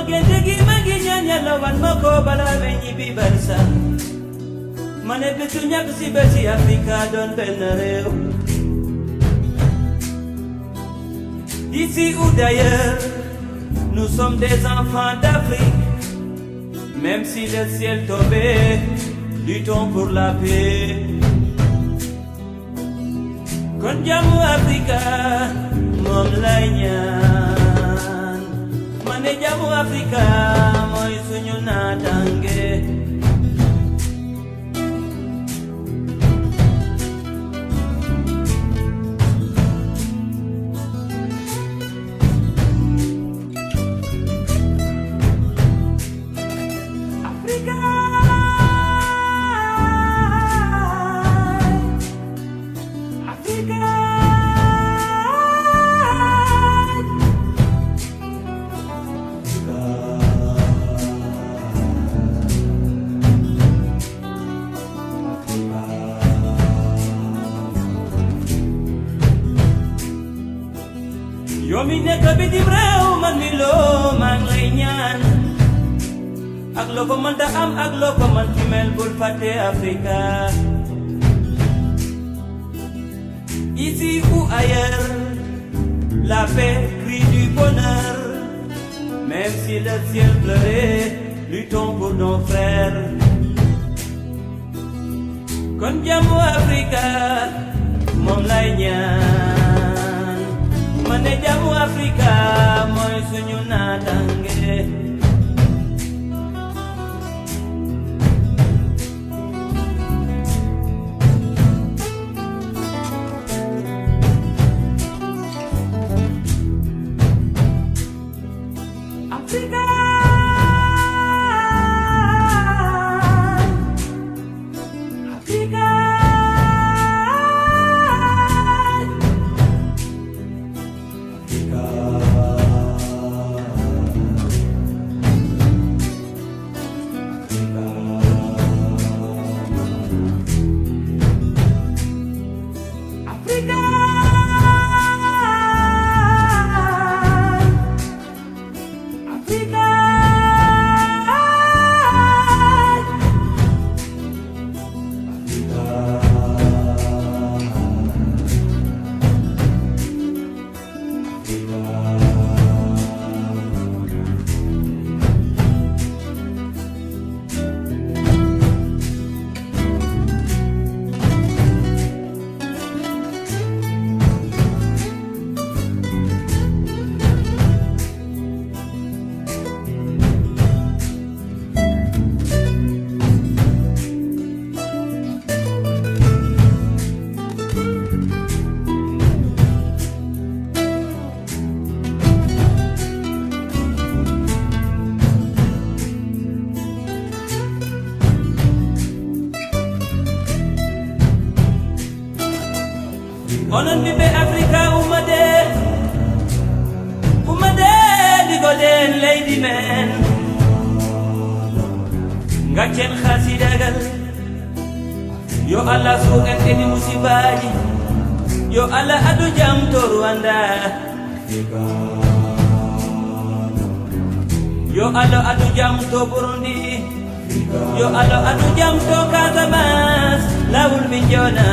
Diggante gi ma ngi ñaan Yàlla wan ma ko balaa may ñibbi barsa ma ne bésu ñàkk si bési Afrika doon benn réew. D'ici ou d'ailleurs, nous sommes des enfants d'Afrique. Même si le ciel tombait, luttons pour la paix. Kon jàmmu Afrika moom lay ñaan ma ne jàmmu Afrika mooy suñu naataange. Yow mi nekk bitim réew man mi loo maa ngi lay ñaan ak loo ko mën ta am ak loo ko mën ci mel bul fàtte Afrika. Ici ou ailleurs, la paix crie du bonheur. Même si le ciel pleurait, luttons pour nos frères. Kon jàmmu Afrika moom lay ñaan ma ne jàmmu Afrika mooy suñu naataange. Afrika Afrika onon ɓiɓɓe Afrika ummade ɗigoɗen leydi men gaccen hasidagal yo Allah suuƙen ɗeni musibaji yo Allah adu jam to Rwanda yo Allah adu jam to Burundi yo Allah adu jam to Casamance lawol min jona